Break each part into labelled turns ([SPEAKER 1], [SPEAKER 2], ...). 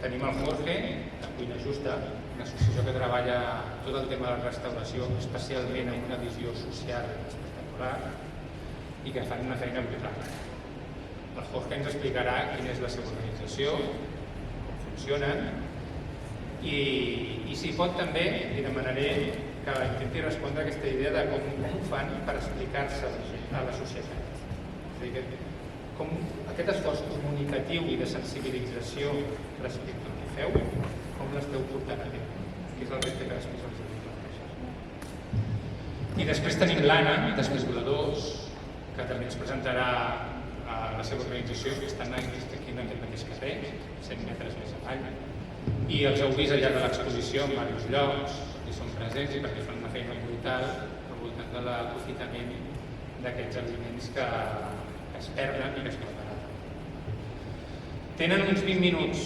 [SPEAKER 1] Tenim el Jorge, de Cuina Justa, una associació que treballa tot el tema de la restauració, especialment amb una visió social espectacular, i que fan una feina brutal. El Jorge ens explicarà quina és la seva organització, com funcionen, i si pot també li demanaré que intenti respondre a aquesta idea de com ho fan per explicar-se a la societat. És a dir, com aquest esforç comunicatiu i de sensibilització respecte al que feu, com l'esteu portant a terme, que és el repte que després els planteja. I després tenim l'Anna, després Voladors, que també ens presentarà la seva organització, que estan aquí en aquest mateix carrer, 100 metres més avall, i els heu vist al llarg de l'exposició en diversos llocs, i són presents perquè fan una feina brutal al voltant de l'aprofitament d'aquests aliments que es perden i que es malbaraten. Tenen uns 20 minuts.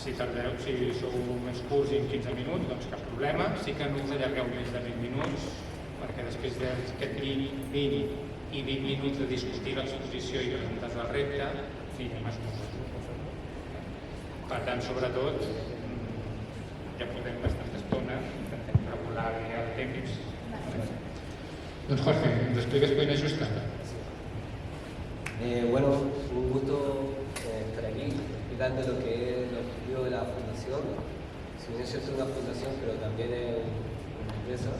[SPEAKER 1] Si sou més curts i en 15 minuts, doncs cap problema. Sí que no us allargueu més de 20 minuts, perquè després d'aquest 20 i 20 minuts de discutir l'exposició i presentar el repte, anirem a esmorzar. Per tant, sobretot, ja portem bastanta estona, intentem regular bé el temps. Doncs Jorge, ¿nos explicas Cuina Justa?
[SPEAKER 2] Bueno, un gusto estar aquí explicando lo que es el objetivo de la fundación. Si bien es cierto, es una fundación, pero también es una empresa,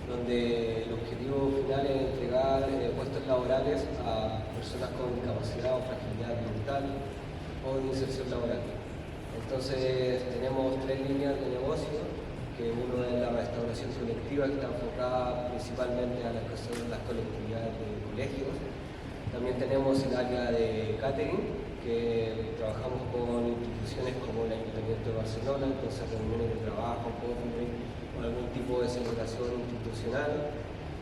[SPEAKER 2] donde el objetivo final es entregar puestos laborales a personas con discapacidad o fragilidad mental o de inserción laboral. Entonces tenemos 3 líneas de negocio, que uno es la restauración colectiva, que está enfocada principalmente a las colectividades de colegios. También tenemos el área de catering, que trabajamos con instituciones como el Ayuntamiento de Barcelona, entonces reuniones de trabajo, o algún tipo de celebración institucional.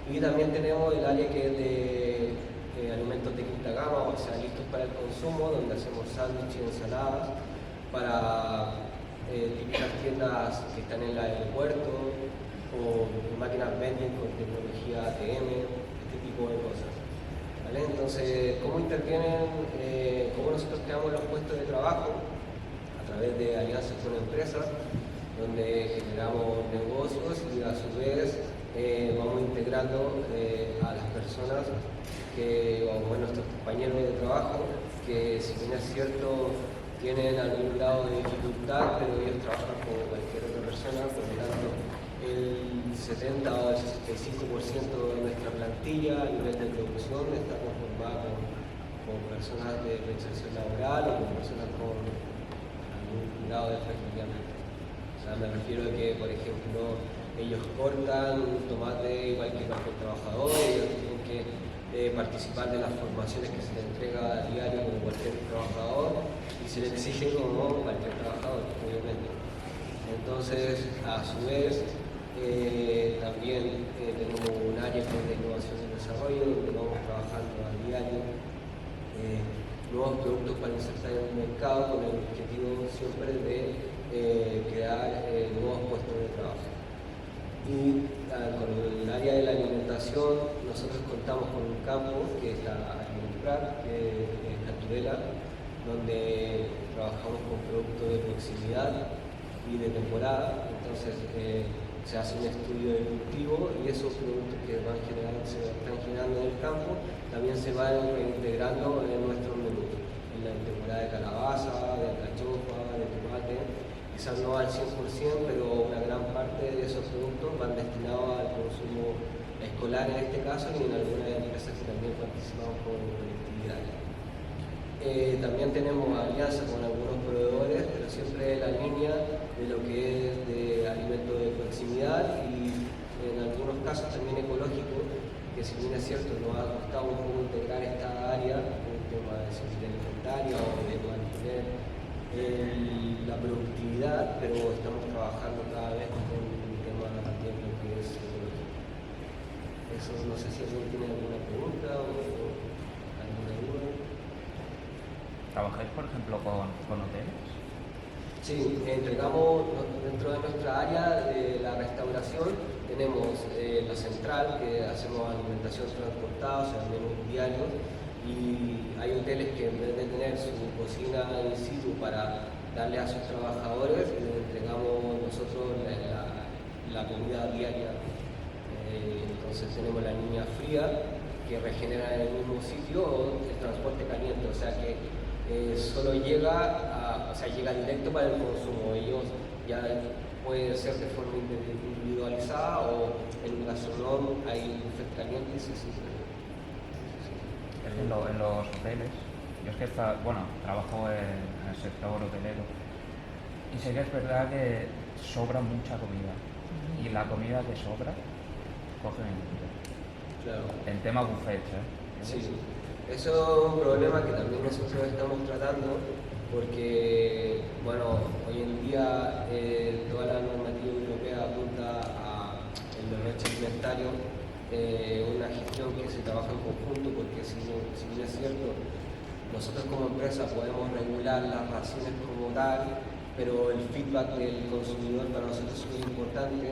[SPEAKER 2] Y también tenemos el área que es de alimentos de quinta gama, o sea, listos para el consumo, donde hacemos sándwiches y ensaladas para típicas tiendas que están en el aeropuerto o máquinas vending con tecnología ATM, este tipo de cosas. ¿Vale? Entonces, ¿cómo intervienen? ¿Cómo nosotros creamos los puestos de trabajo? A través de alianzas con empresas, donde generamos negocios y a su vez vamos integrando a las personas o nuestros compañeros de trabajo, que si bien es cierto, tienen algún grado de dificultad, pero ellos trabajan como cualquier otra persona, por lo tanto el 70 o el 65% de nuestra plantilla a nivel de producción está conformada con personas de reinserción laboral o con personas con algún grado de fragilidad mental. O sea, me refiero a que, por ejemplo, ellos cortan un tomate igual que cualquier trabajador, ellos tienen que participar de las formaciones que se les entrega a diario como cualquier trabajador y se les exige como cualquier trabajador, obviamente. Entonces, a su vez, también tenemos un área de innovación y desarrollo donde vamos trabajando a diario nuevos productos para insertar en el mercado con el objetivo siempre de crear nuevos puestos de trabajo. Y con el área de la alimentación, nosotros contamos con un campo que está en el Prat, que es la Tudela, donde trabajamos con productos de proximidad y de temporada. Entonces se hace un estudio de cultivo y esos productos que se están generando en el campo también se van integrando en nuestro menú, en la temporada de calabaza, de alcachofa, de tomate. Quizás no al 100%, pero una gran parte de esos productos van destinados al consumo escolar en este caso y en algunas empresas que también participamos con colectividades. También tenemos alianzas con algunos proveedores, pero siempre en la línea de lo que es de alimentos de proximidad y en algunos casos también ecológico, que si bien es cierto nos ha costado un poco integrar esta área, el tema de seguridad alimentaria o de mantener la productividad, pero estamos trabajando cada vez con un tema también lo que es ecológico. Eso no sé si alguien tiene alguna pregunta o alguna duda.
[SPEAKER 3] ¿Trabajáis, por ejemplo, con hoteles?
[SPEAKER 2] Sí, entregamos dentro de nuestra área de la restauración, tenemos la central, que hacemos alimentación transportada, o sea, menús diarios, y hay hoteles que en vez de tener su cocina in situ para darle a sus trabajadores y les entregamos nosotros la comida diaria. Entonces tenemos la línea fría que regenera en el mismo sitio o el transporte caliente, o sea que solo llega directo para el consumo. Ellos ya puede ser de forma individualizada o en un gastronome hay buffet caliente y se sirve.
[SPEAKER 3] En los hoteles, yo es que trabajo en el sector hotelero y sé que es verdad que sobra mucha comida y la comida que sobra cogen el hotel.
[SPEAKER 2] Claro.
[SPEAKER 3] En tema buffet,
[SPEAKER 2] Sí, eso es un problema que también nosotros estamos tratando porque, hoy en día toda la normativa europea apunta a el derecho alimentario, una gestión que se trabaja en conjunto, porque si bien es cierto, nosotros como empresa podemos regular las raciones como tal, pero el feedback del consumidor para nosotros es muy importante,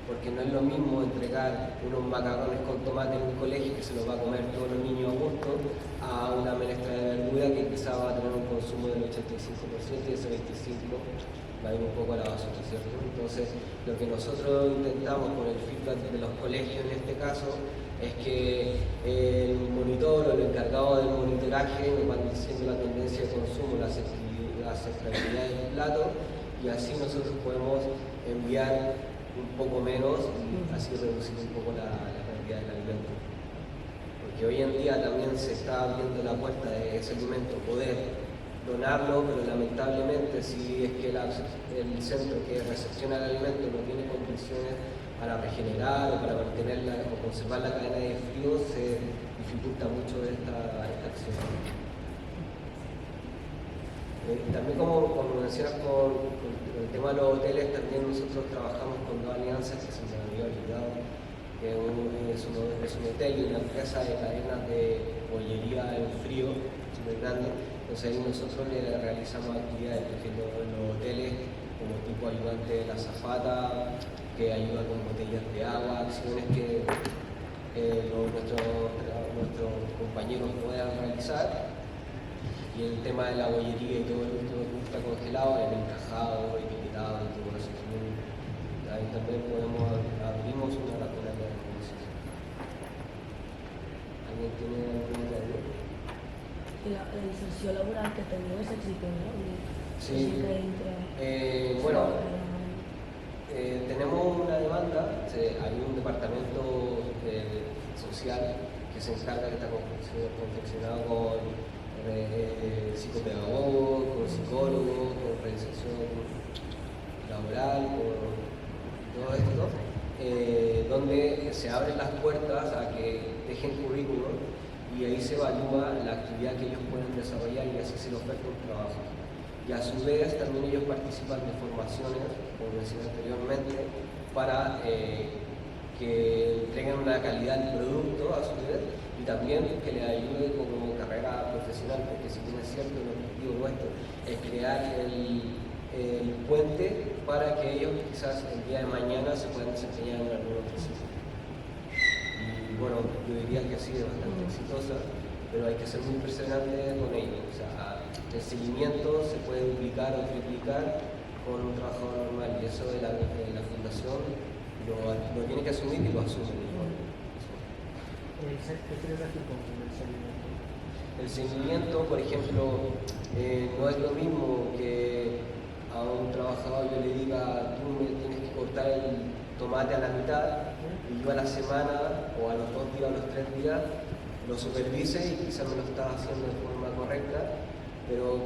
[SPEAKER 2] porque no es lo mismo entregar unos macarrones con tomate en un colegio que se los va a comer todos los niños a gusto, a una menestra de verdura que quizá va a tener un consumo del 85% y ese 25% va a ir un poco a la basura, ¿cierto? Entonces, lo que nosotros intentamos con el feedback de los colegios en este caso es que el monitor o el encargado del monitoraje nos van diciendo la tendencia de consumo, la aceptabilidad del plato, y así nosotros podemos enviar un poco menos y así reducir un poco la cantidad del alimento. Porque hoy en día también se está abriendo la puerta de ese alimento, poder donarlo, pero lamentablemente si es que el centro que recepciona el alimento no tiene condiciones para regenerar o para mantenerla o conservar la cadena de frío, se dificulta mucho esta acción. También como mencionas con el tema de los hoteles, también nosotros trabajamos con dos alianzas que se me había olvidado, que es un hotel y una empresa de cadenas de bollería en frío, muy grande. Entonces ahí nosotros le realizamos actividades, por ejemplo, en los hoteles, como tipo ayudante de la azafata, que ayuda con botellas de agua, acciones que nuestros compañeros puedan realizar. Y el tema de la bollería y todo el que está congelado, el encajado, etiquetado y todo eso. Ahí también abrimos una lacuna de negociación. ¿Alguien tiene alguna idea?
[SPEAKER 4] La inserción laboral que tenemos es exitosa.
[SPEAKER 2] Sí. Tenemos una demanda, hay un departamento social que se encarga, que está confeccionado con psicopedagogos, con psicólogos, con reinserción laboral, con todo esto, donde se abren las puertas a que dejen currículum y ahí se evalúa la actividad que ellos pueden desarrollar y así se les oferta un trabajo. Y a su vez también ellos participan de formaciones, como decía anteriormente, para que entreguen una calidad del producto a su vez y también que les ayude como carrera profesional, porque si bien es cierto, el objetivo nuestro es crear el puente para que ellos quizás el día de mañana se puedan desempeñar en alguna otra sitio. Y yo diría que ha sido bastante exitosa, pero hay que ser muy perseverante con ello. O sea, el seguimiento se puede duplicar o triplicar con un trabajador normal y eso de la fundación lo tiene que asumir y lo asume.
[SPEAKER 5] ¿Qué quieres decir con el seguimiento?
[SPEAKER 2] El seguimiento, por ejemplo, no es lo mismo que a un trabajador yo le diga, tú me tienes que cortar el tomate a la mitad y yo a la semana o a los 2 días o a los 3 días lo supervise y quizás me lo está haciendo de forma correcta, pero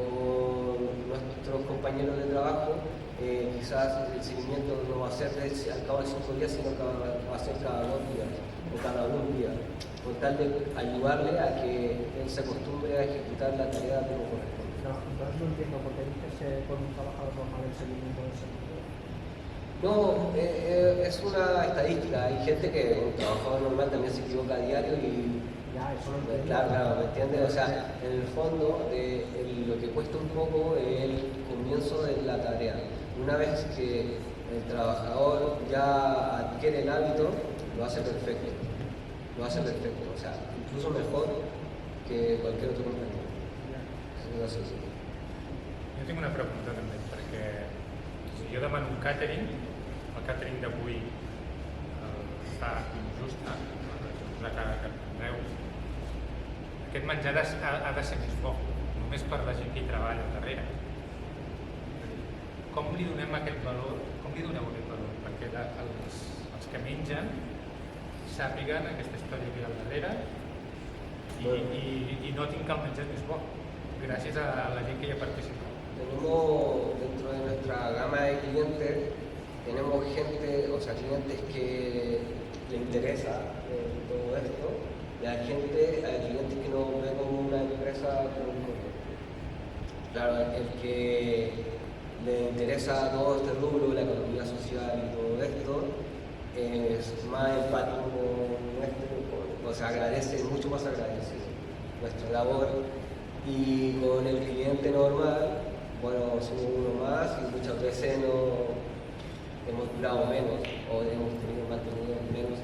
[SPEAKER 2] con nuestros compañeros de trabajo quizás el seguimiento no va a ser al cabo de 5 días, sino que va a ser cada 2 días o cada 1 día, con tal de ayudarle a que él se acostumbre a ejecutar la tarea como corresponde.
[SPEAKER 5] No, entonces no entiendo por qué dices con un trabajador normal el seguimiento del sector.
[SPEAKER 2] No, es una estadística. Hay gente que un trabajador normal también se equivoca a diario y
[SPEAKER 5] Ya, eso lo entiendo.
[SPEAKER 2] claro, ¿me entiendes? O sea, en el fondo lo que cuesta un poco es el comienzo de la tarea. Una vez que el trabajador ya adquiere el hábito, lo hace perfecto. Lo hace perfecto, o sea, incluso mejor que cualquier otro compañero. Eso es así.
[SPEAKER 1] Jo tinc una pregunta també, perquè si jo demano un càtering, el càtering d'avui fa injusta, la que preu. Aquest menjar ha de ser més bo, només per la gent que hi treballa al darrere. Com li donem aquest valor? Com li doneu aquest valor? Perquè els que mengen sàpiguen aquesta història que hi ha al darrere y noten que el menjar és bo, gràcies a la gent que hi ha participat.
[SPEAKER 2] Tenemos dentro de nuestra gama de clientes, tenemos gente, o sea, clientes que le interesa todo esto, y hay clientes que nos ven como una empresa como un mundo. Claro, el que le interesa todo este rubro, la economía social y todo esto, es más empático con nuestro, o sea, agradece, mucho más agradecido nuestra labor, y con el cliente normal, bueno, somos uno más y muchas veces no hemos durado menos o hemos mantenido menos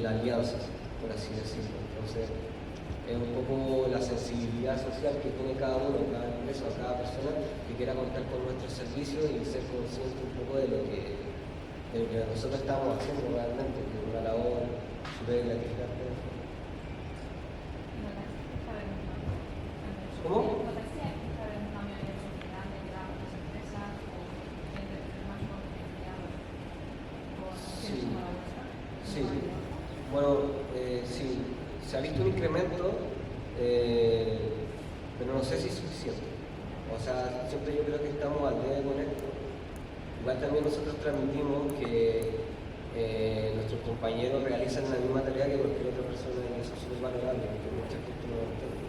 [SPEAKER 2] las alianzas, por así decirlo. Entonces, es un poco la sensibilidad social que tiene cada uno, cada empresa, cada persona que quiera contar con nuestros servicios y ser consciente un poco de lo que nosotros estamos haciendo realmente, que es una labor súper gratificante. ¿Cómo? Sí, bueno, sí, se ha visto un incremento, pero no sé si es suficiente. O sea, siempre yo creo que estamos al día con esto. Igual también nosotros transmitimos que nuestros compañeros realizan la misma tarea que cualquier otra persona, y eso es súper valorable, porque mucha gente no lo entiende.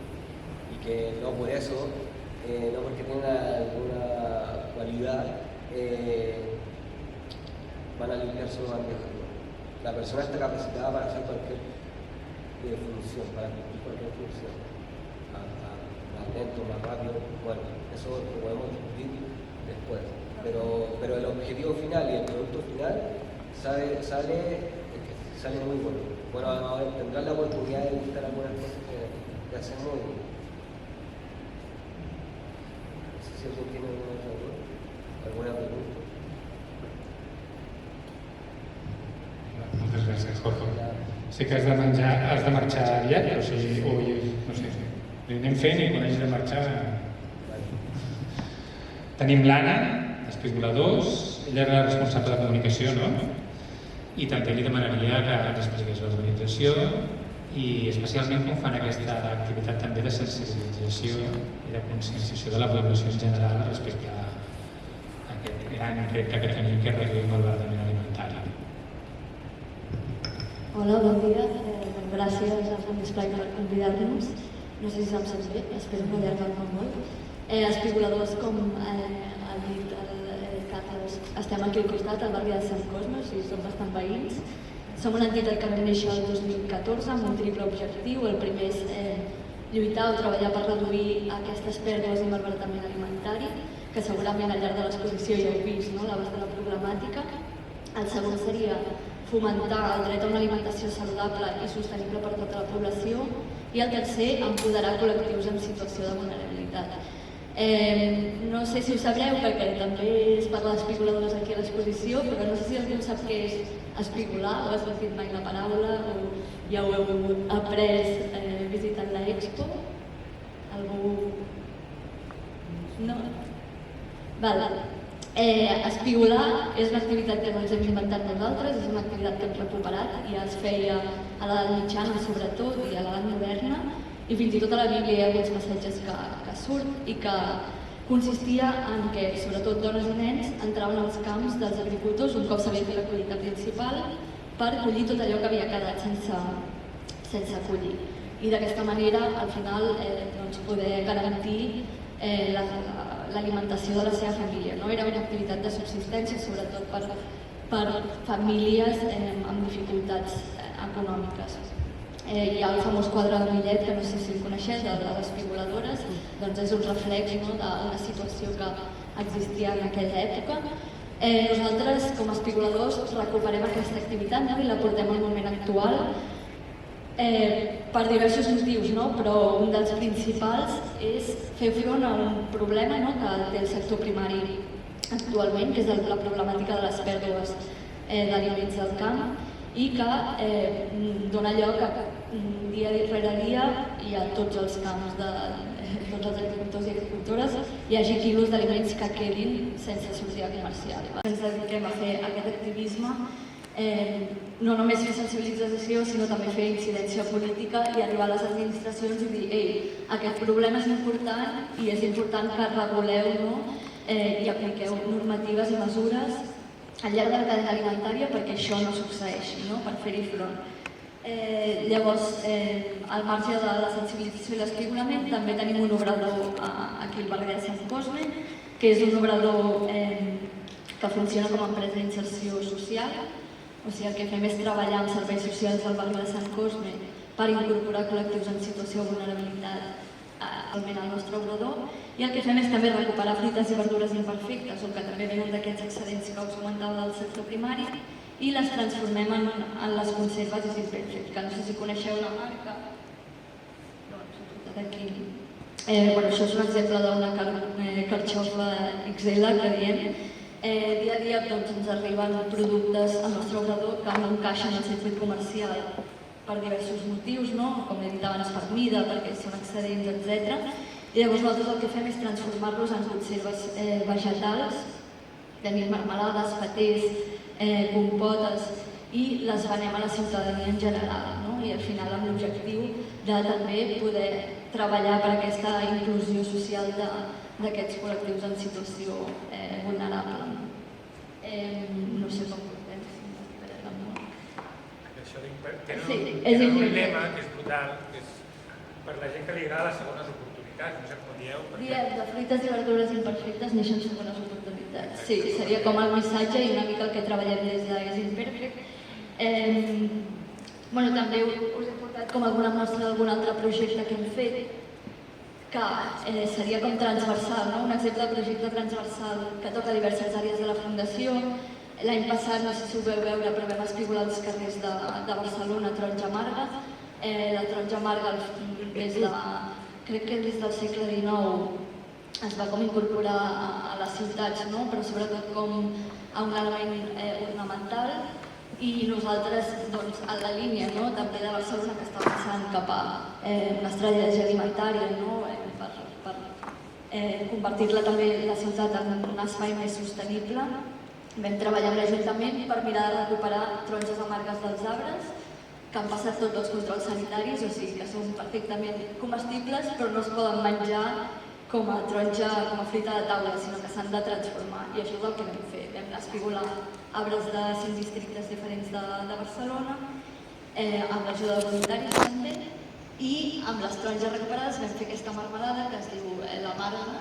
[SPEAKER 2] Y que no por eso, no porque tenga alguna cualidad, van a limpiar solo bandejas. La persona está capacitada para hacer cualquier función, para cumplir cualquier función. Más lento, más rápido, bueno, eso lo podemos discutir después. Pero el objetivo final y el producto final sale muy bueno. Bueno, ahora tendrán la oportunidad de visitar algunas cosas que hacemos. No sé si alguien tiene alguna pregunta.
[SPEAKER 1] Moltes gràcies, Jorge. Sé que has de marxar aviat, però si, no sé, li anem fent i quan hagi de marxar... Tenim l'Anna, d'Espigoladors, ella és la responsable de comunicació, no? I també li demanaria que ens expliqués l'organització i especialment com fan aquesta activitat també de sensibilització i de conscienciació de la població en general respecte a aquest gran repte que tenim, que és reduir el malbaratament alimentari.
[SPEAKER 6] Hola, bon dia. Gràcies a Font Display per convidar-nos. No sé si se'm sent bé, espero no allargar-me molt. Espigoladors, com ha dit el Carles, estem aquí al costat, al barri de Sant Cosme, o sigui, som bastant veïns. Som una entitat que va néixer el 2014 amb un triple objectiu. El primer és lluitar o treballar per reduir aquestes pèrdues i malbaratament alimentari, que segurament al llarg de l'exposició ja heu vist, no?, l'abast de la problemàtica. El segon seria fomentar el dret a una alimentació saludable i sostenible per tota la població, i el tercer, empoderar col·lectius en situació de vulnerabilitat. No sé si ho sabreu, perquè també es parla d'espigoladors aquí a l'exposició, però no sé si algú sap què és espigolar, o has sentit mai la paraula, o ja ho heu après visitant l'Expo. Algú? No? Val. Espigolar és una activitat que no ens hem inventat nosaltres, és una activitat que hem recuperat, ja es feia a l'edat mitjana sobretot i a l'edat moderna, i fins i tot a la Bíblia hi ha alguns passatges que surt i que consistia en que, sobretot dones i nens, entraven als camps dels agricultors un cop s'havia fet la collita principal per collir tot allò que havia quedat sense collir. I d'aquesta manera, al final, poder garantir l'alimentació de la seva família. Era una activitat de subsistència, sobretot per famílies amb dificultats econòmiques. Hi ha el famós quadre de Millet, que no sé si el coneixeu, de les espigoladores, doncs és un reflex d'una situació que existia en aquella època. Nosaltres, com a espigoladors, recuperem aquesta activitat i la portem al moment actual, per diversos motius, no? Però un dels principals és fer front a un problema, no?, que té el sector primari actualment, que és la problemàtica de les pèrdues d'aliments al camp i que dona lloc a dia rere dia i a tots els camps de tots els agricultors i agricultores hi hagi quilos d'aliments que quedin sense sortida comercial. Ens dediquem a fer aquest activisme, no només fer sensibilització, sinó també fer incidència política i arribar a les administracions i dir aquest problema és important i és important que reguleu, no?, i apliqueu normatives i mesures al llarg de la cadena alimentària perquè això no succeeixi, no?, per fer-hi front. Llavors, al marge de la sensibilització i l'escriurament, també tenim un obrador aquí al barri de Sant Cosme, que és un obrador que funciona com a empresa d'inserció social. O sigui, el que fem és treballar amb serveis socials del barri de Sant Cosme per incorporar col·lectius en situació de vulnerabilitat almenys al nostre obrador, i el que fem és també recuperar fruites i verdures imperfectes o que també venen d'aquests excedents que us comentava del sector primari i les transformem en les conserves i imperfectes, que no sé si coneixeu la marca. Aquí. Això és un exemple d'una carxofa XL que diem. Dia a dia ens arriben productes al nostre obrador que no encaixen al circuit comercial per diversos motius, com he dit abans, per mida, perquè són excedents, etc. I llavors nosaltres el que fem és transformar-los en conserves vegetals, tenim marmelades, patés, compotes, i les venem a la ciutadania en general, i al final amb l'objectiu de també poder treballar per aquesta inclusió social d'aquests col·lectius en situació vulnerable. No sé com portem, si m'esperarà molt.
[SPEAKER 1] Tenen un lema que és brutal, que és per la gent que li agrada les segones oportunitats, no sé com ho dieu.
[SPEAKER 6] Diem, de fruites i verdures imperfectes neixen segones oportunitats. Sí, seria com el missatge i una mica el que treballem des d'És Imperfect. També us he portat com alguna mostra d'algun altre projecte que hem fet, que seria com transversal, un exemple de projecte transversal que toca diverses àrees de la Fundació. L'any passat, no sé si ho veu veure, però vam espigolar els carrers de Barcelona taronja amarga. La taronja amarga, crec que des del segle XIX es va com incorporar a les ciutats, però sobretot com a un element ornamental. I nosaltres, en la línia també de Barcelona, que està passant cap a una estratègia alimentària per convertir-la també la ciutat en un espai més sostenible, vam treballar amb l'Ajuntament per mirar de recuperar taronges amargues dels arbres que han passat tots els controls sanitaris, o sigui que són perfectament comestibles però no es poden menjar com a taronja, com a fruita de taula, sinó que s'han de transformar, i això és el que vam fer. Vam espigolar arbres de 5 districtes diferents de Barcelona, amb l'ajuda de voluntaris també, i amb les taronges recuperades vam fer aquesta marmelada que es diu la Marga.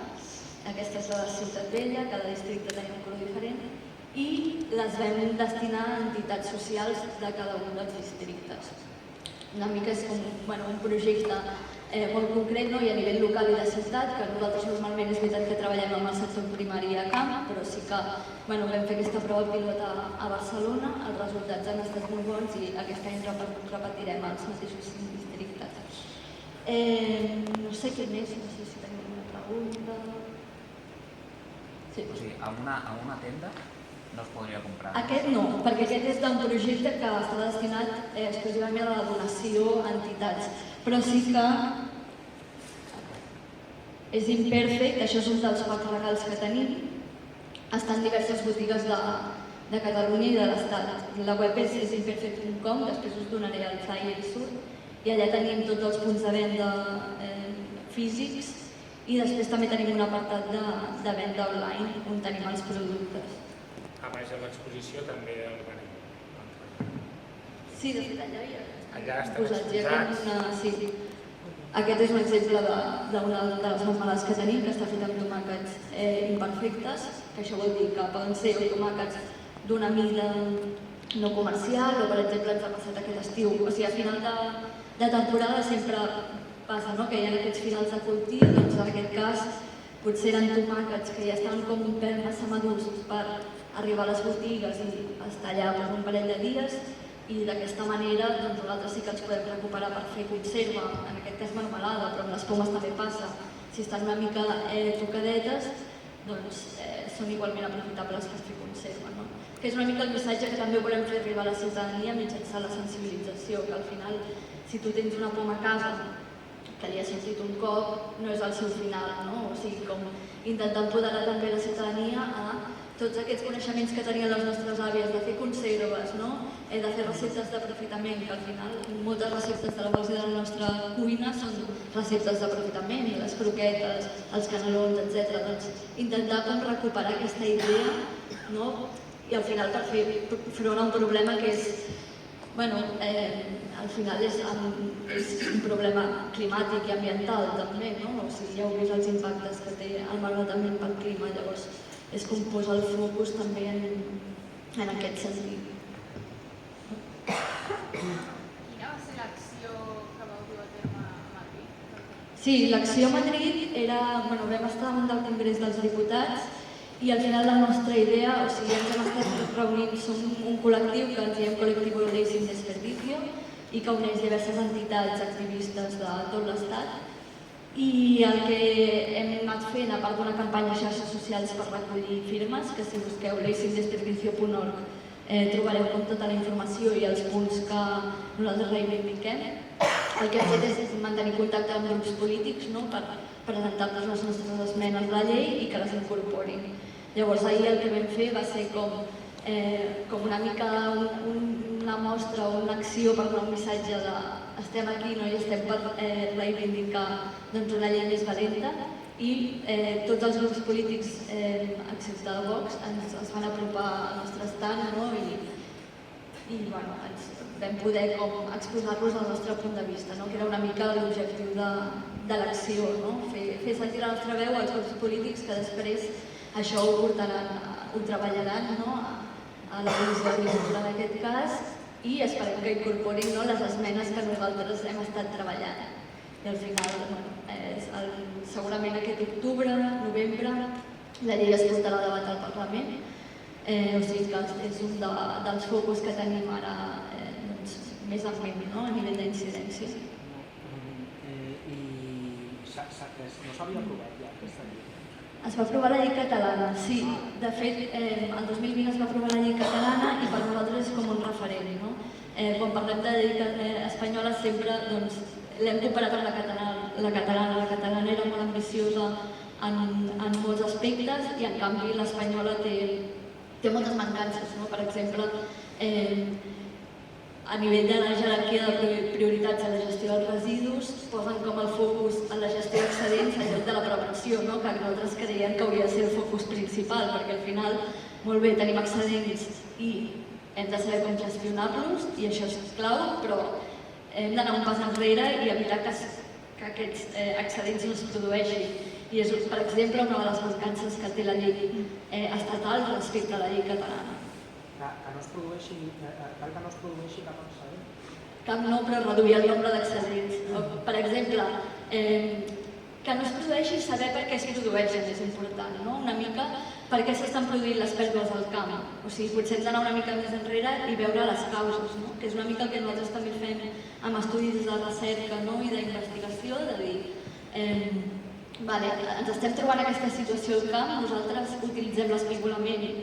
[SPEAKER 6] Aquesta és la de Ciutat Vella, cada districte tenia un color diferent, i les vam destinar a entitats socials de cada un dels districtes. Una mica és com un projecte molt concret i a nivell local i de ciutat, que nosaltres normalment és veritat que treballem amb el sector primari a camp, però sí que vam fer aquesta prova pilot a Barcelona, els resultats han estat molt bons i aquest any repetirem els mateixos 5 districtes. No sé què més, no sé si tenim una pregunta.
[SPEAKER 3] O sigui, a una tenda no es podria comprar?
[SPEAKER 6] Aquest no, perquè aquest és d'un projecte que està destinat exclusivament a la donació a entitats, però sí que és Imperfect, això és un dels pocs regals que tenim, està en diverses botigues de Catalunya i de l'Estat. La web és imperfect.com, després us donaré el flyer i surt, i allà tenim tots els punts de venda físics i després també tenim un apartat de venda online on tenim els productes.
[SPEAKER 1] A més, a l'exposició també el venim.
[SPEAKER 6] Sí, de fet, allà hi ha.
[SPEAKER 1] Allà estan exposats.
[SPEAKER 6] Sí. Aquest és un exemple d'una de les marmelades que tenim, que està feta amb tomàquets imperfectes, que això vol dir que poden ser tomàquets d'una mida no comercial, o per exemple ens ha passat aquest estiu. O sigui, a final de temporada sempre passa que hi ha aquests finals de cultiu, doncs en aquest cas potser eren tomàquets que ja estaven com un pèl massa madurs per arribar a les botigues i estar allà per un parell de dies, i d'aquesta manera doncs, nosaltres sí que ens podem recuperar per fer conserva, en aquest cas marmelada, però amb les pomes també passa. Si estan una mica tocadetes, doncs són igualment aprofitables per fer conserva. No? Que és una mica el missatge que també volem fer arribar a la ciutadania mitjançant la sensibilització, que al final, si tu tens una poma a casa que li ha sortit un cop, no és el seu final, no? O sigui, com intentar empoderar també la ciutadania a tots aquests coneixements que tenien les nostres àvies de fer conserves, no? De fer receptes d'aprofitament, que al final moltes receptes de la base de la nostra cuina són receptes d'aprofitament, les croquetes, els canelons, etc. Doncs intentar com recuperar aquesta idea, no? I al final per fer front a un problema que és, bueno, al final és un problema climàtic i ambiental també, no? O sigui, ja heu vist els impactes que té el malbaratament pel clima, llavors és com posar el focus també en aquest sentit.
[SPEAKER 7] Quina va ser l'acció que vau dur a terme a Madrid?
[SPEAKER 6] Sí, l'acció a Madrid era, bueno, vam estar damunt del Congrés dels Diputats i al final la nostra idea, o sigui, ens hem estat reunint, som un col·lectiu que ens diem Colectivo Ley Sin Desperdicio i que uneix diverses entitats activistes de tot l'estat. I el que hem anat fent, a part d'una campanya a xarxes socials per recollir firmes, que si busqueu leysindesperdicio.org trobareu com tota la informació i els punts que nosaltres reivindiquem. El que hem fet és mantenir contacte amb grups polítics, no?, per presentar-nos les nostres esmenes de la llei i que les incorporin. Llavors ahir el que vam fer va ser com una mica una mostra o una acció per donar un missatge de estem aquí, no? I estem per reivindicar una llei més valenta i tots els grups polítics, excepte Vox, es van apropar al nostre estant, no? I bueno, vam poder exposar-los al nostre punt de vista, no? Que era una mica l'objectiu de l'acció, no? Fer sentir la nostra veu als grups polítics que després això ho portaran, ho treballaran, no? A la comissió d'agricultura en aquest cas i esperem que incorporin, no, les esmenes que nosaltres hem estat treballant. I al final, bueno, segurament aquest octubre, novembre, la llei es portarà a debat al Parlament, o sigui que és un dels focus que tenim ara més en ment, no, a nivell d'incidència.
[SPEAKER 5] I no s'havia aprovat ja aquesta llei?
[SPEAKER 6] Es va aprovar la llei catalana, sí. De fet, el 2020 es va aprovar la llei catalana i per nosaltres és com un referent, no? Quan parlem de llei espanyola sempre l'hem comparat amb la catalana. La catalana era molt ambiciosa en molts aspectes i en canvi l'espanyola té moltes mancances, no? Per exemple, a nivell de la jerarquia de prioritats a la gestió dels residus, posen com el focus en la gestió d'excedents en lloc de la prevenció, no? Que nosaltres creiem que hauria de ser el focus principal, perquè al final, molt bé, tenim excedents i hem de saber com gestionar-los, i això és clau, però hem d'anar un pas enrere i evitar que aquests excedents no es produeixin. I és, per exemple, una de les mancances que té la llei estatal respecte a la llei catalana.
[SPEAKER 5] Que no es produeixi cap excedent?
[SPEAKER 6] Cap no, però reduir el nombre d'excedents. Per exemple, que no es produeixi saber per què es produeixen és important, no? Una mica per què s'estan produint les pèrdues al camp. O sigui, potser hem d'anar una mica més enrere i veure les causes, no? Que és una mica el que nosaltres també fem amb estudis de recerca, no? I d'investigació, de dir ens estem trobant aquesta situació al camp, nosaltres utilitzem l'espigolament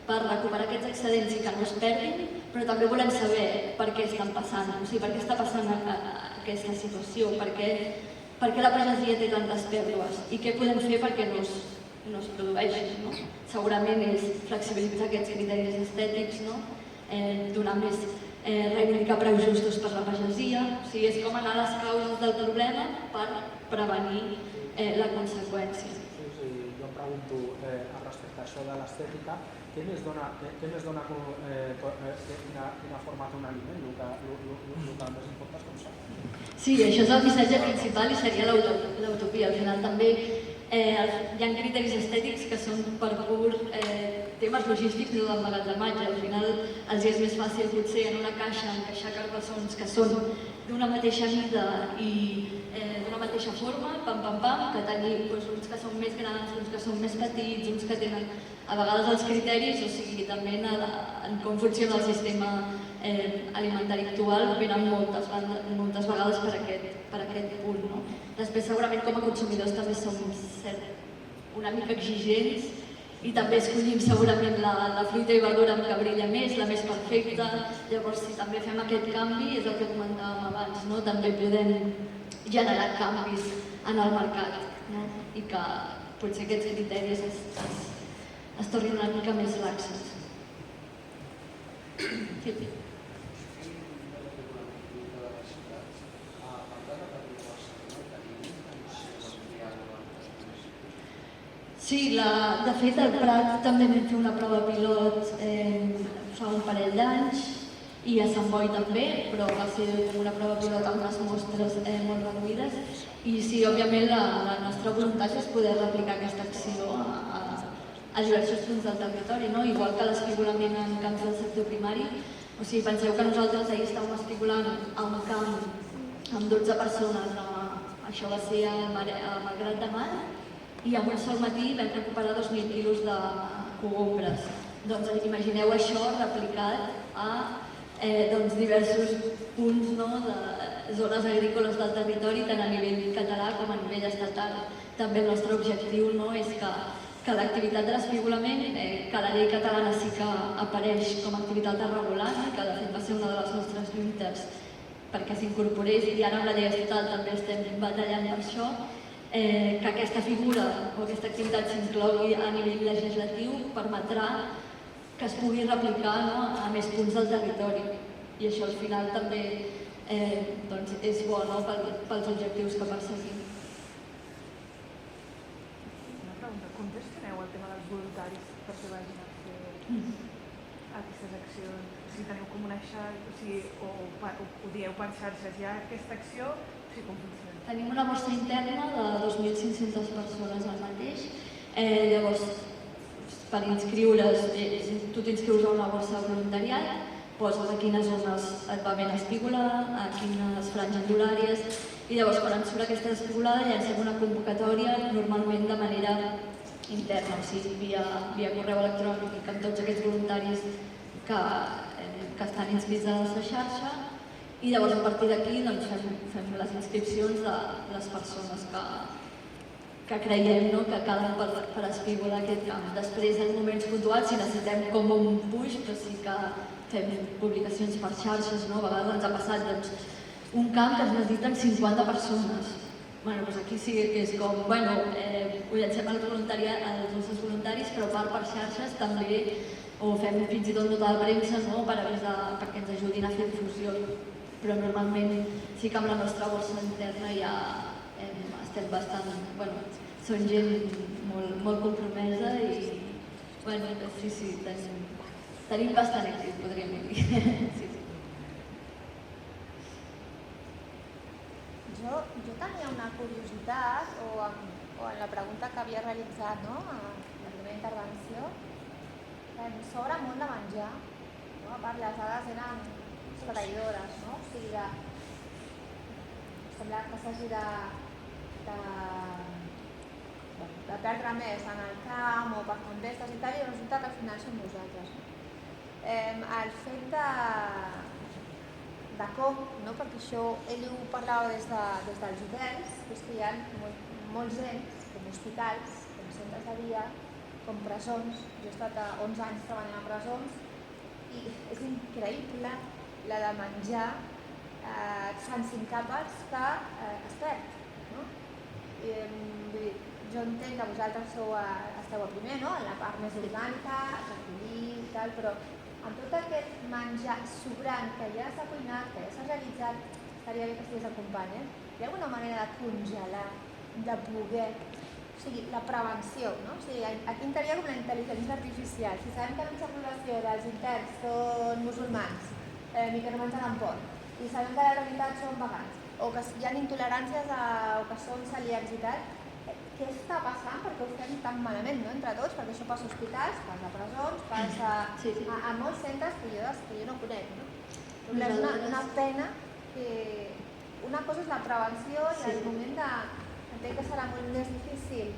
[SPEAKER 6] per recuperar aquests excedents i que no es perdin, però també volem saber per què estan passant, o sigui, per què està passant aquesta situació, per què la pagesia té tantes pèrdues i què podem fer perquè no es produeixin, no? Segurament és flexibilitzar aquests criteris estètics, no? Donar més, reivindicar preus justos per la pagesia, o sigui, és com anar a les causes del problema per prevenir la conseqüència.
[SPEAKER 5] Jo em pregunto, respecte a això de l'estètica, què més dona quina forma té un aliment? El que més importa és com s'ha.
[SPEAKER 6] Sí, això és el missatge principal i seria l'utopia. Al final també hi ha criteris estètics que són per pur temes logístics o d'emmagatzematge. Al final els és més fàcil potser en una caixa encaixar carbassons que són d'una mateixa mida i d'una mateixa forma, que tenir uns que són més grans, uns que són més petits, uns que tenen a vegades els criteris, o sigui, també en com funciona el sistema alimentari actual venen moltes vegades per aquest punt. No? Després segurament com a consumidors també som una mica exigents i també escollim segurament la fruita i verdura amb què brilla més, la més perfecta. Llavors, si també fem aquest canvi, és el que comentàvem abans, no? També podem generar canvis en el mercat, no? I que potser aquests criteris es tornin una mica més laxes. Sí. Sí, de fet al Prat també vam fer una prova pilot fa un parell d'anys i a Sant Boi també, però va ser una prova pilot amb unes mostres molt reduïdes i sí, òbviament la nostra voluntat és poder replicar aquesta acció a diversos punts del territori, no? Igual que l'espibolament en camps del sector primari. O sigui, penseu que nosaltres ahir estàvem espigolant a un camp amb 12 persones, això va ser a Malgrat de Mar, i en un sol matí vam recuperar 2.000 quilos de cogombres. Doncs imagineu això replicat a diversos punts de zones agrícoles del territori, tant a nivell català com a nivell estatal. També el nostre objectiu és que l'activitat de l'espigolament, que la llei catalana sí que apareix com a activitat a regular, que de fet va ser una de les nostres lluites perquè s'incorporés i ara amb la llei estatal també estem batallant per això, que aquesta figura o aquesta activitat s'inclogui a nivell legislatiu permetrà que es pugui replicar a més punts del territori. I això al final també és bo pels objectius que perseguim.
[SPEAKER 8] Una pregunta, com gestioneu el tema dels voluntaris perquè vagin a fer aquestes accions? Si teniu com una xarxa, o ho dieu per xarxes, hi ha aquesta acció, com funciona?
[SPEAKER 6] Tenim una mostra interna de 2.500 persones al mateix. Llavors, per inscriure's, tu t'inscrius a una borsa de voluntariat, poses a quines zones et va bé l'espígola, a quines franges horàries, i llavors quan ens surt aquesta espigolada llancem una convocatòria normalment de manera interna, o sigui, via correu electrònic amb tots aquests voluntaris que estan inscrits a la nostra xarxa, i llavors a partir d'aquí fem les inscripcions de les persones que creiem que calen per espígola aquest camp. Després, en moments puntuals, si necessitem com un puix, però sí que fem publicacions per xarxes, a vegades ens ha passat un camp que es necessiten 50 persones. Doncs aquí sí que és com, ho llancem als nostres voluntaris, però per xarxes també, o fem fins i tot nota de premsa perquè ens ajudin a fer difusió. Però normalment sí que amb la nostra borsa interna ja estem bastant... Són gent molt compromesa i sí, tenim bastant èxit, podríem dir.
[SPEAKER 9] Jo tenia una curiositat, o en la pregunta que havia realitzat a la primera intervenció, sobre el món de menjar. A part, les dades eren traïdores, no? O sigui, sembla que s'hagi de perdre més en el camp o per tempestes i tal, i resulta que al final som nosaltres. El fet de com, perquè això ell ho parlava des dels hotels, és que hi ha molts ens, com hospitals, com centres de dia, com presons. Jo he estat 11 anys treballant a presons i és increïble la de menjar fan 5 capes que es perd. Jo entenc que vosaltres esteu a primer, en la part més orgànica, recollir i tal, però amb tot aquest menjar sobrant que ja s'ha cuinat, que ja s'ha realitzat, estaria bé que estigués acompanyant. Hi ha alguna manera de congelar, de poder... O sigui, la prevenció, no? O sigui, aquí entraria com la intel·ligència artificial. Si sabem que la població dels interns són musulmans, i que no mengen amb porc, i sabem que la realitat són vegans, o que hi ha intoleràncies o que són celíacs i tal, què està passant? Perquè ho fem tan malament, no? Entre tots, perquè això passa a hospitals, passa a presons, passa a molts centres que jo no conec, no? És una pena que... Una cosa és la prevenció i el moment de... Entenc que serà molt més difícil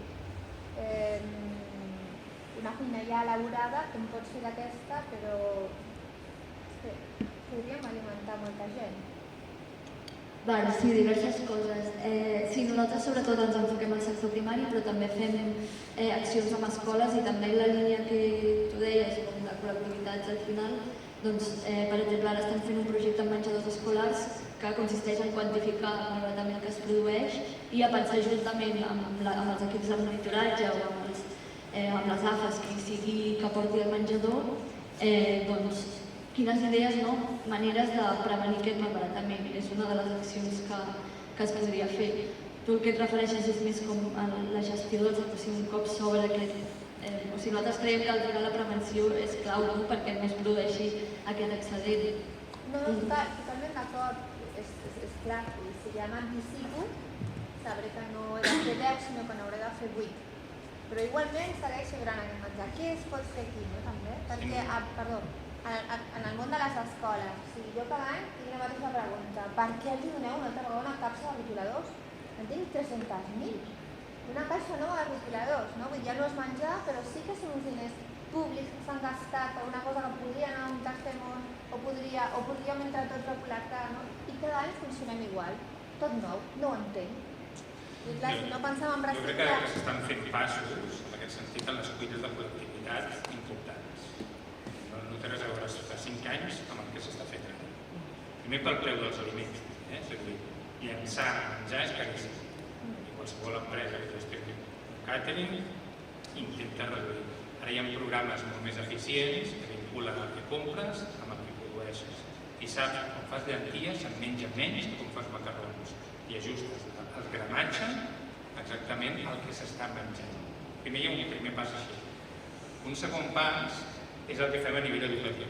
[SPEAKER 9] una cuina ja elaborada, com pot ser aquesta, però... que aquesta gent?
[SPEAKER 6] Sí, diverses coses. Sí, nosaltres sobretot ens enfoquem al sector primari, però també fem accions amb escoles i també en la línia que tu deies, com de col·lectivitats al final, doncs, per exemple, ara estem fent un projecte amb menjadors escolars que consisteix en quantificar malbaratament el que es produeix i a pensar juntament amb els equips de monitoratge o amb les AFAs, qui sigui que porti el menjador, doncs, quines idees, maneres de prevenir aquest malbaratament. És una de les accions que es podria fer. Tu el que et refereixes és més com a la gestió dels actes, un cop s'obre aquest... nosaltres creiem que al final la prevenció és clau, perquè no es produeixi aquest excedent.
[SPEAKER 9] No, totalment d'acord. És clar, si ja m'anticipo, sabré que no he de fer 10, sinó que n'hauré de fer 8. Però igualment segueix sobrant aquest menjar. Què es pot fer aquí, també? Perquè, en el món de les escoles, o sigui, jo cada any tinc la mateixa pregunta. Per què els doneu una altra vegada una capsa de reticuladors? En tinc 300.000. Una caixa nova de reticuladors, no? Vull dir, ja no és menjar, però sí que són uns diners públics que s'han gastat per una cosa que podria anar a un tastemón o podríem entre tots recol·lectar, no? I cada any funcionem igual. Tot nou, no ho entenc. I clar, si no pensem en
[SPEAKER 1] Jo crec que s'estan fent passos, en aquest sentit, en les cuines de col·lectivitat importants. No té res a veure fa 5 anys amb el que s'està fent ara. Primer pel preu dels aliments, és a dir, llençar menjar és caríssim. I qualsevol empresa que gestioni càtering intenta reduir. Ara hi ha programes molt més eficients que vinculen el que compres amb el que produeixes. I saps, quan fas llenties se'n menja menys que quan fas macarrons. I ajustes el gramatge exactament al que s'està menjant. Primer hi ha un primer pas així. Un segon pas és el que fem a nivell educatiu,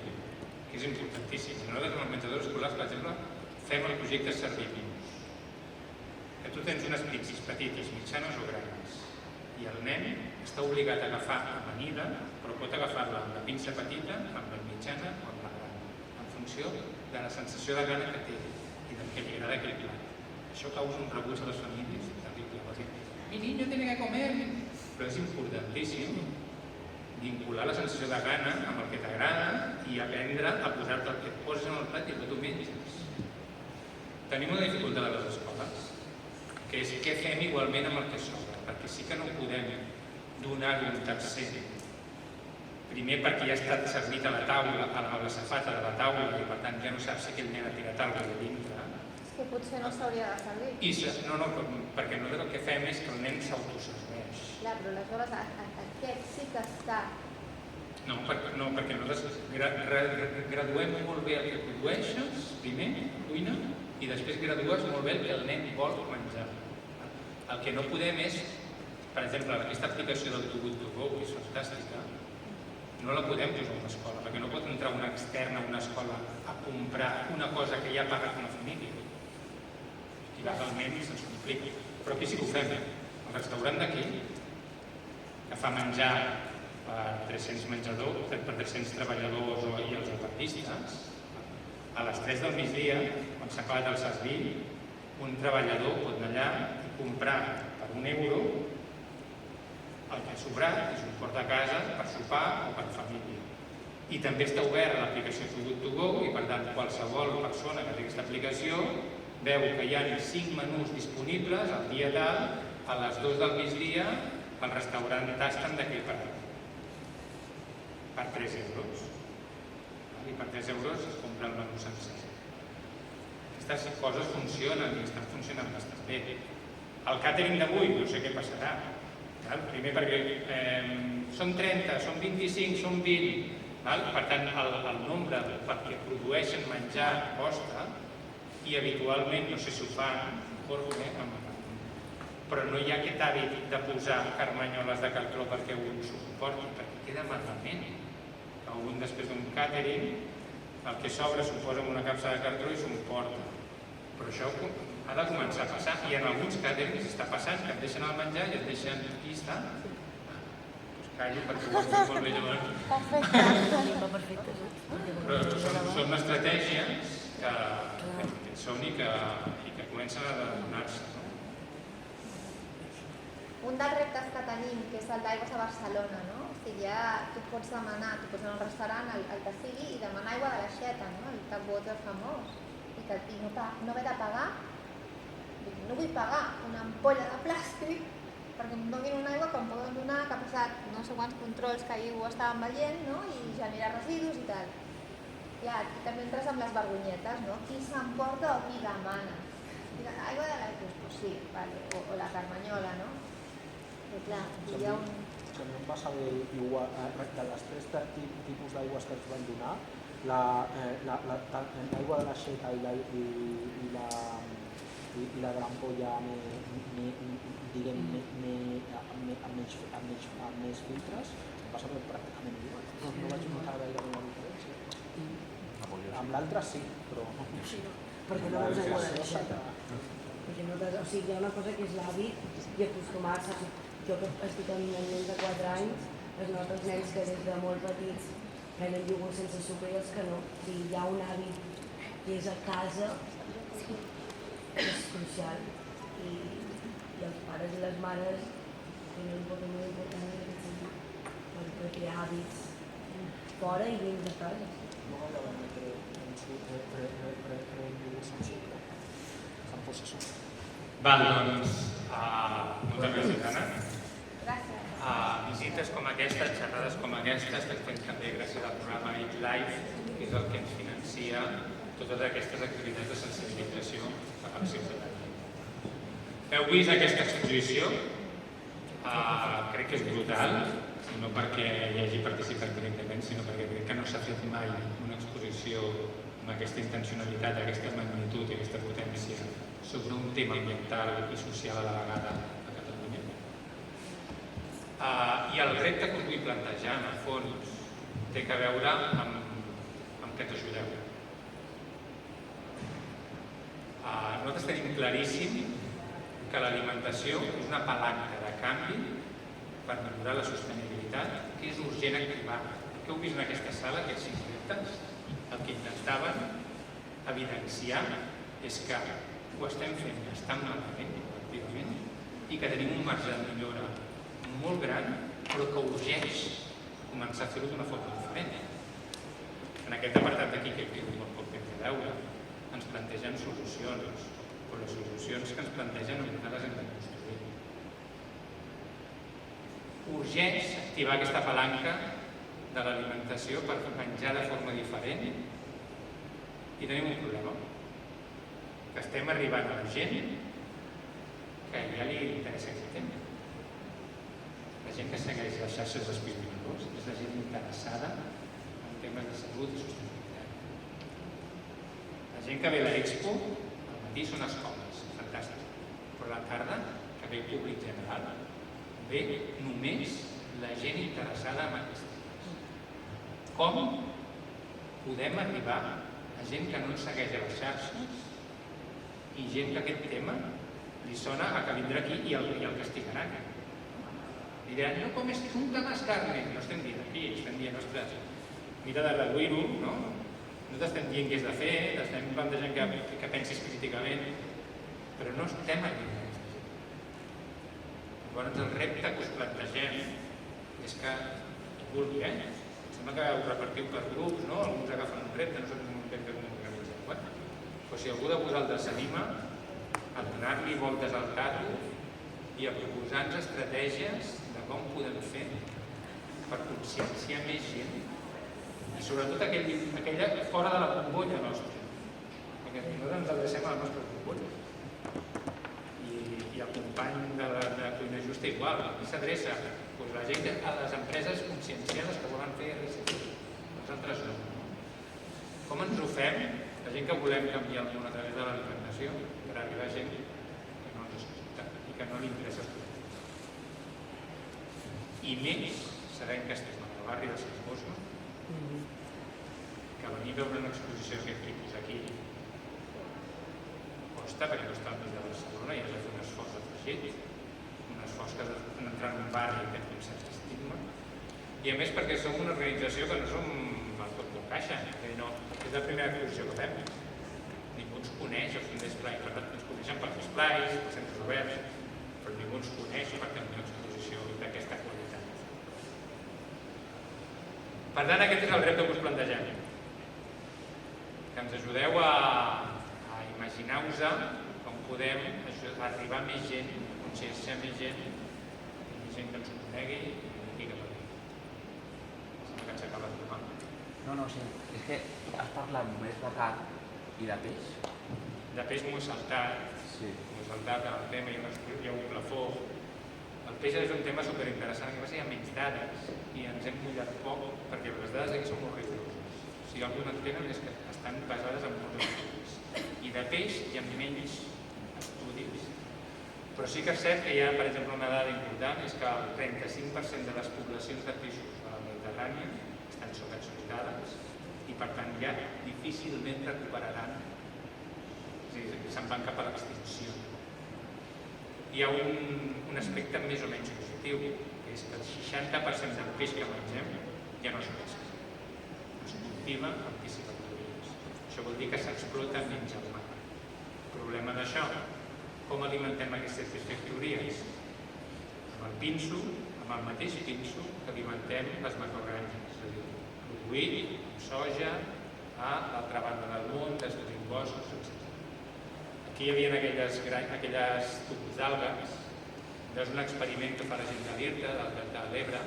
[SPEAKER 1] que és importantíssim. Nosaltres, amb els menjadors escolars, per exemple, fem el projecte Servir-nos. Que tu tens unes pizzas petites, mitjanes o grans, i el nen està obligat a agafar amanida, però pot agafar-la amb la pinça petita, amb la mitjana o amb la gran, en funció de la sensació de gana que té i del que li agrada aquell plat. Això causa un rebuig a les famílies terrible. Mi niño tiene que comer, però és importantíssim vincular la sensació de gana amb el que t'agrada i aprendre a posar-te el que et poses en el plat i el que tu menges. Tenim una dificultat a les escoles, que és què fem igualment amb el que sobra, perquè sí que no podem donar-li un tercer. Primer perquè ja ha estat servit a la taula, a la safata de la taula, i per tant ja no saps si aquell nen ha tirat alguna cosa de dintre.
[SPEAKER 9] És que potser no s'hauria de servir.
[SPEAKER 1] Perquè nosaltres el que fem és que el nen s'autoserveix.
[SPEAKER 9] Clar, però aleshores aquest sí que està...
[SPEAKER 1] No, perquè nosaltres graduem molt bé el que produeixes, primer, cuina, i després gradues molt bé el que el nen vol menjar. El que no podem és, per exemple, aquesta aplicació del Too Good To Go, que és fantàstica, no la podem posar a una escola, perquè no pot entrar una externa a una escola a comprar una cosa que ja ha pagat una família. I legalment se'ns complica. Però aquí sí que ho fem. El restaurant d'aquí, que fa menjar per 300 menjadors, per 300 treballadors i els repartistes, a les 3 del migdia, quan s'ha acabat el servir, un treballador pot anar allà i comprar per €1 el que ha sobrat, és un port de casa per sopar o per família. I també està obert a l'aplicació Too Good To Go i per tant qualsevol persona que té aquesta aplicació veu que hi ha 5 menús disponibles al dia tal, a les 2 del migdia, al restaurant Tastan d'aquell parat. Per €3. I per €3 es compra el menú sencer. Aquestes coses funcionen i estan funcionant bastant bé. El càtering d'avui, no sé què passarà. Primer perquè són 30, són 25, són 20. Per tant, el nombre perquè produeixen menjar costa i habitualment, no sé si ho fan, però no hi ha aquest hàbit de posar carmanyoles de cartró perquè un s'ho comporti, perquè queda malament. Un després d'un càtering, el que sobra s'ho posa en una capsa de cartró i s'ho emporta. Però això ha de començar a passar, i en alguns càterings està passant que et deixen el menjar i et deixen aquí està. Doncs callo perquè ho has dit molt bé llavors. Però són estratègies que són i que comencen a donar-se.
[SPEAKER 9] Un dels reptes que tenim, que és el d'Aigües a Barcelona, no? O sigui, ja tu pots demanar, tu pots anar a un restaurant, el que sigui, i demanar aigua de l'aixeta, no? El tap water famós. i no haver de pagar. Dic, no vull pagar una ampolla de plàstic perquè em donin una aigua que em poden donar, que ha passat no sé quants controls que ahir ho estàvem veient, no? I genera residus i tal. Clar, aquí també entres amb les vergonyetes, no? Qui s'emporta o qui demana? Aigua de l'aigua, pues sí, vale. O la carmanyola, no? Però clar, hi ha un...
[SPEAKER 5] També em va saber igual, de les 3 tipus d'aigües que ens van donar, l'aigua de l'aixeta i la de l'ampolla amb més filtres em va saber pràcticament igual. No vaig notar gaire la diferència. Amb l'altre sí, però...
[SPEAKER 4] Perquè no veus aigua de l'aixeta. Perquè no, o sigui, hi ha una cosa que és l'hàbit i acostumar-se. Jo que estic amb nens de 4 anys, els nostres nens que des de molt petits prenen iogurt sense sucre i els que no. O sigui, hi ha un hàbit que és a casa que és crucial. I els pares i les mares tenen un paper molt important en aquest sentit per crear hàbits fora i dins de casa.
[SPEAKER 5] No gaire bé que prenc iogurt sense sucre. Em posa això.
[SPEAKER 1] Val, doncs, moltes gràcies, Anna.
[SPEAKER 9] Gràcies.
[SPEAKER 1] Visites com aquesta, xerrades com aquesta, estem fent també gràcies al programa Eat Life, que és el que ens financia totes aquestes activitats de sensibilització a la ciutadania. Heu vist aquesta exposició? Crec que és brutal, no perquè hi hagi participat directament, sinó perquè crec que no s'ha fet mai una exposició amb aquesta intencionalitat, aquesta magnitud i aquesta potència sobre un tema ambiental i social a la vegada a Catalunya. I el repte que us vull plantejar, en el fons, té a veure amb que t'ajudeu. Nosaltres tenim claríssim que l'alimentació és una palanca de canvi per millorar la sostenibilitat, que és urgent activar. Què heu vist en aquesta sala, aquests 5 reptes? El que intentaven evidenciar és que ho estem fent bastant malament, efectivament, i que tenim un marge de millora molt gran, però que urgeix començar a fer-ho d'una forma diferent. En aquest apartat d'aquí, que tinc molt poc temps de veure, ens plantegen solucions, però les solucions que ens plantegen nosaltres les hem de construir. Urgeix activar aquesta palanca de l'alimentació per menjar de forma diferent i tenim un problema, que estem arribant a la gent que ja li interessa aquest tema. La gent que segueix les xarxes d'espionadors és la gent interessada en temes de salut i sostenibilitat. La gent que ve a l'Expo, al matí són escoles, fantàstic, però a la tarda, que ve el públic general, ve només la gent interessada en aquests temes. Com podem arribar a gent que no ens segueix a les xarxes i gent que aquest tema li sona a que vindrà aquí i el castigaran? Diran, no comes nunca más carne. No estem dient aquí, estem dient, ostres, mira de reduir-ho, no? No t'estem dient què has de fer, t'estem plantejant que pensis críticament, però no estem arribant a aquesta gent. Llavors el repte que us plantegem és que qui vulgui, sembla que ho repartiu per grups, no? Alguns agafen un repte, no sé ben bé com ho organitzem. Però si algú de vosaltres s'anima a donar-li voltes al carro i a proposar-nos estratègies de com podem fer per conscienciar més gent i sobretot aquella fora de la bombolla nostra, perquè nosaltres ens adrecem a la nostra bombolla i el company de la cuina justa igual, qui s'adreça? Doncs la gent a les empreses conscienciades que volen fer RSC, nosaltres no. Com ens ho fem? La gent que volem canviar el món a través de l'alimentació per arribar a gent que no ens escolta i que no li interessa escoltar. I més, sabem que estem al barri de Sant Bosco, que venir a veure una exposició d'aquest tipus aquí costa, perquè costa al mig de Barcelona i has de fer un esforç afegit, un esforç que has d'entrar en un barri que té un cert estigma, i a més perquè som una organització que no som el tot de caixa, és la primera exposició que fem. Ningú ens coneix al Fund d'Esplai, per tant ens coneixen pels esplais, pels centres oberts, però ningú ens coneix per tenir una exposició d'aquesta qualitat. Per tant, aquest és el repte que us plantegem. Que ens ajudeu a imagineu-vos com podem arribar a més gent, conscienciar més gent que ens ho conegui i que per mi. Sembla que ens acaba de trobar.
[SPEAKER 3] No, sí. És que has parlat només de carn i de peix.
[SPEAKER 1] De peix m'ho he saltat.
[SPEAKER 3] Sí.
[SPEAKER 1] M'ho he saltat en el tema, hi ha un plafó. El peix és un tema superinteressant, que hi ha menys dades i ens hem mullat poc perquè les dades aquí són molt rigoroses. Si algú no entenen és que estan basades en molts estudis. I de peix hi ha menys estudis. Però sí que és cert que hi ha, per exemple, una dada important, és que el 35% de les poblacions de peixos de la Mediterrània estan sobreexplotats i per tant ja difícilment recuperaran, és a dir, se'n van cap a l'extinció. Hi ha un aspecte més o menys positiu, que és que el 60% del peix que mengem ja no es pesca. Es cultiva amb piscifactories. Això vol dir que s'explota menys al mar. El problema d'això, com alimentem aquestes piscifactories? Amb el pinso, amb el mateix pinso que alimentem les macrogranges, és a dir, produït amb soja a l'altra banda del món, des de boscos, etc. Aquí hi havia aquelles tubs d'algues. És un experiment que fa la gent de l'IRTA, del Delta de l'Ebre,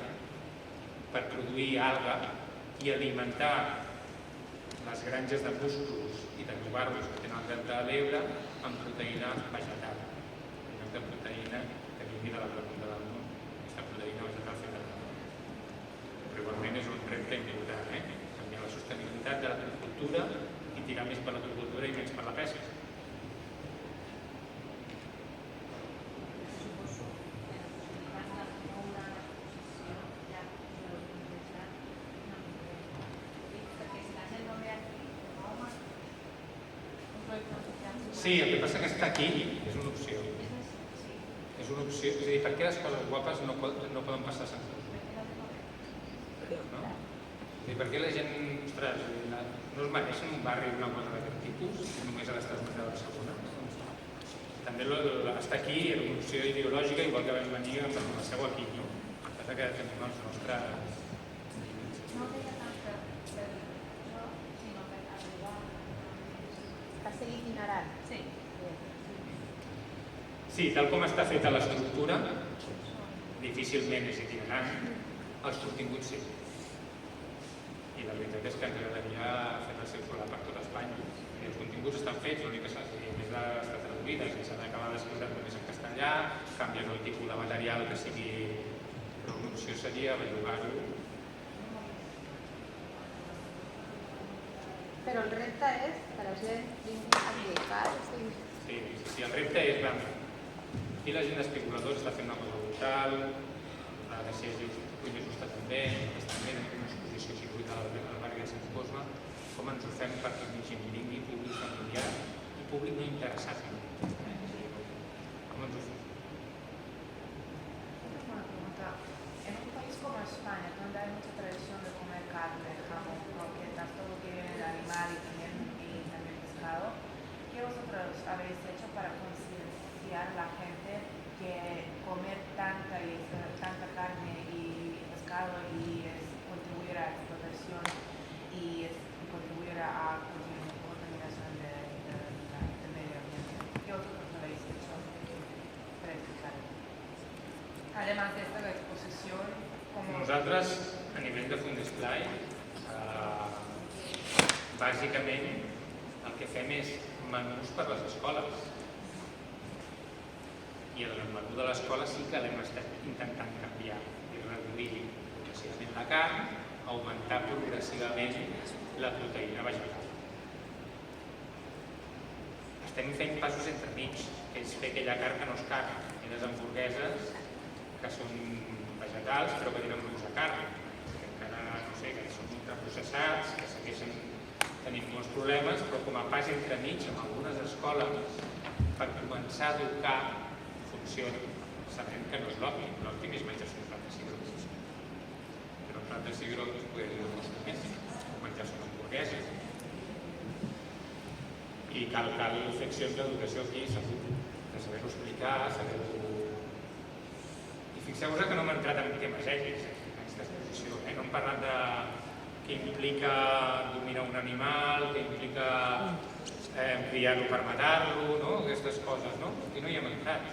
[SPEAKER 1] per produir alga i alimentar les granges de musclos i de llobarros que tenen al Delta de l'Ebre amb proteïna vegetal, en lloc de proteïna que vingui de la pregunta del món, aquesta proteïna vegetal feta de món. Però igualment és un repte important, canviar la sostenibilitat de l'agricultura i tirar més per l'agricultura i menys per la pesca. Sí, el que passa que està aquí és una opció. És una opció. És a dir, per què les coses guapes no poden passar a Sant Cruz? No? És a dir, per què la gent, ostres, no es mereixen un barri una cosa d'aquest tipus, només a l'Estat de Barcelona? També estar aquí era una opció ideològica, igual que vam venir amb la seu aquí, no? El que passa que tenim els nostres...
[SPEAKER 9] No deia tant per això, sinó per arribar a ser itinerant. Sí.
[SPEAKER 1] Sí, tal com està feta l'estructura, difícilment és itinerant, els continguts sí. I la veritat és que ens agradaria fer-la circular per tot Espanya. I els continguts estan fets, l'únic que s'ha d'estar traduïda, i s'ha d'acabar d'escriure només en castellà, canviant el tipus de material que sigui... Però l'opció seria bellugar-ho.
[SPEAKER 9] Però el repte és que la gent vingui a dedicar.
[SPEAKER 1] Sí, el repte és realment. Aquí la gent d'especuladors està fent una cosa brutal, la de si és justa també, també en una exposició així buida al barri de Sant Cosme, com ens ho fem perquè gent vingui, públic familiar i públic no interessat. Com ens ho fem?
[SPEAKER 10] Una pregunta. En un país como España, donde hay mucha tradición de comer carne, jamón, croquetas, todo lo que viene del animal y también pescado, ¿qué vosotros habéis hecho para concienciar a la gente que comer tanta carne y pescado y contribuir a explotación y contribuir a contaminación del medio ambiente? ¿Qué vosotros habéis hecho para explicarlo? Además de esta exposición, como...
[SPEAKER 1] Nosaltres, a nivell de Fundesplai, bàsicament el que fem és menús per les escoles. I el menú de l'escola sí que l'hem estat intentant canviar i reduir progressivament la carn, augmentar progressivament la proteïna vegetal. Estem fent passos entremig, que és fer aquella carn que no és carn, aquelles hamburgueses que són vegetals però que tenen gust de carn, que encara no sé, que són ultraprocessats, que segueixen tenint molts problemes, però com a pas entremig amb algunes escoles per començar a educar funciona, sabent que no és l'òptim. L'òptim és menjar-se un plat de cigrons. Però un plat de cigrons no costa més, menjar-se una hamburguesa. I cal fer accions d'educació aquí, segur, de saber-ho explicar, saber-ho... I fixeu-vos que no hem entrat en temes ètics en aquesta exposició, no hem parlat de què implica dominar un animal, què implica criar-lo per matar-lo, no? Aquestes coses, no? Aquí no hi hem entrat.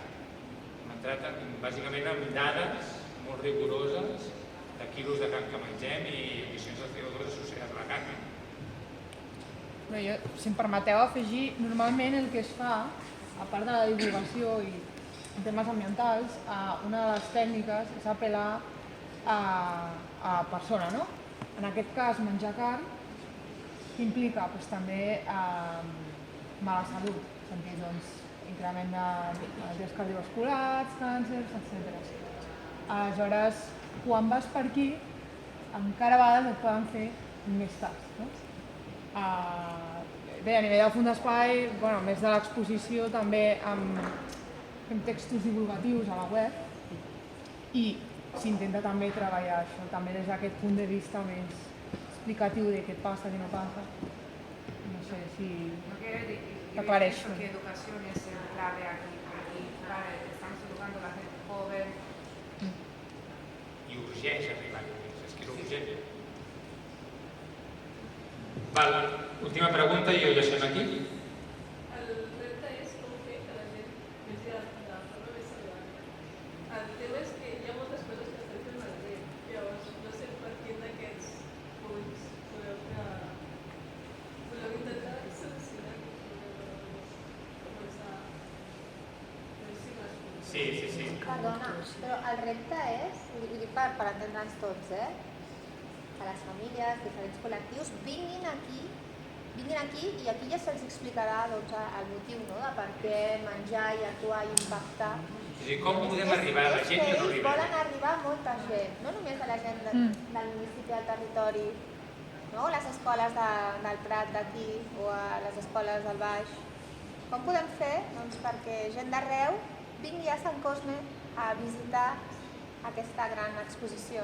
[SPEAKER 1] Hem entrat bàsicament amb dades molt rigoroses de quilos de carn que mengem i emissions de CO2 associades a la carn.
[SPEAKER 8] Però jo, si em permeteu afegir, normalment el que es fa, a part de la divulgació i en temes ambientals, una de les tècniques és apel·lar a persona, no? En aquest cas, menjar carn, que implica també mala salut, en sentit, doncs, increment de malalties cardiovasculars, càncers, etc. Aleshores, quan vas per aquí, encara a vegades et poden fer més cas, no? Bé, a nivell del Fons d'Espai, a més de l'exposició, també fem textos divulgatius a la web i s'intenta també treballar això, també des d'aquest punt de vista més explicatiu de què passa, què no passa. No sé si t'aclareixo.
[SPEAKER 10] Que educación es clave aquí, vale, estamos educando a la gente joven.
[SPEAKER 1] I urgeix arribar-hi, és que és urgent. Val, última pregunta i ho deixem aquí.
[SPEAKER 11] El repte és com fer que la gent mengi de forma més saludable. El tema és que hi ha moltes coses que estan fent malbé. Llavors, no sé per quin d'aquests punts voleu intentar solucionar començar
[SPEAKER 1] Sí.
[SPEAKER 9] Perdona, però el repte és, ho dic per entendre'ns tots, que les famílies, diferents col·lectius vinguin aquí i aquí ja se'ls explicarà el motiu de per què menjar i actuar i impactar.
[SPEAKER 1] Com podem arribar a la gent que no
[SPEAKER 9] Ells
[SPEAKER 1] arriba?
[SPEAKER 9] volen arribar a molta gent, no només a la gent del municipi del territori, les escoles del Prat d'aquí o a les escoles del Baix. Com podem fer perquè gent d'arreu vingui a Sant Cosme a visitar aquesta gran exposició,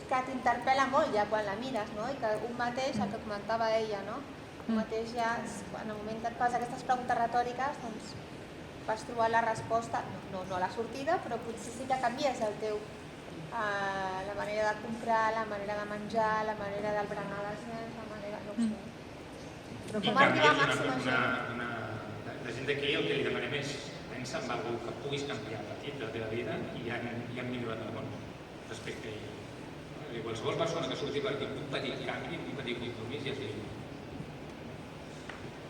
[SPEAKER 9] que t'interpel·la molt ja quan la mires, i que un mateix, el que comentava ella, un mateix ja, en el moment que et fas aquestes preguntes retòriques, doncs vas trobar la resposta, no la sortida, però potser sí que canvies el teu, la manera de comprar, la manera de menjar, la manera del berenar dels nens, la manera, no ho sé. Però com arribar a màxima gent?
[SPEAKER 1] La gent d'aquí el que li demanem és pensa en alguna cosa que puguis canviar petit de la teva vida i han millorat el món respecte a ell. Qualsevol persona que surti per aquí amb un petit canvi, un petit compromís, ja és ell.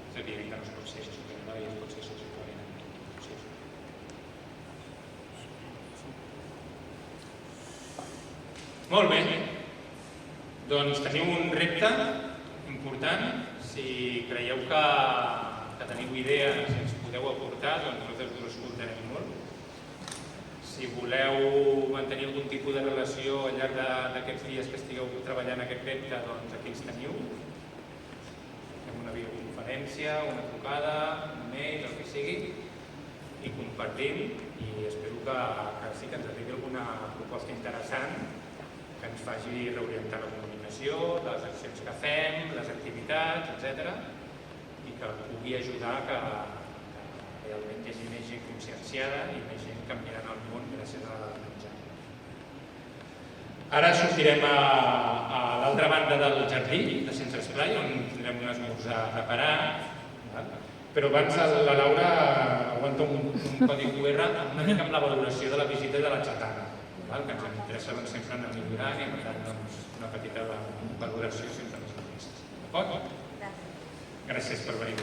[SPEAKER 1] És evident que no es pot ser superheroi, es pot ser sociopoliment. Molt bé. Doncs teniu un repte important. Si creieu que teniu idees i ens podeu aportar, doncs nosaltres us escoltarem molt. Si voleu mantenir algun tipus de relació al llarg d'aquests dies que estigueu treballant aquest repte, doncs aquí ens teniu. Fem una videoconferència, una trucada, un mail, el que sigui, i compartim, i espero que sí que ens arribi alguna proposta interessant que ens faci reorientar la comunicació, les accions que fem, les activitats, etc. I que pugui ajudar que realment hi hagi més gent conscienciada i més gent canviant el món gràcies a menjar. Ara sortirem a l'altra banda del jardí de Centre Esplai, on tindrem un esmorzar preparat. Però abans la Laura aguanta un codi QR una mica amb la valoració de la visita de la xatana, que ens interessa sempre anar millorant i per tant una petita valoració sempre més interessos. D'acord? Gràcies per venir.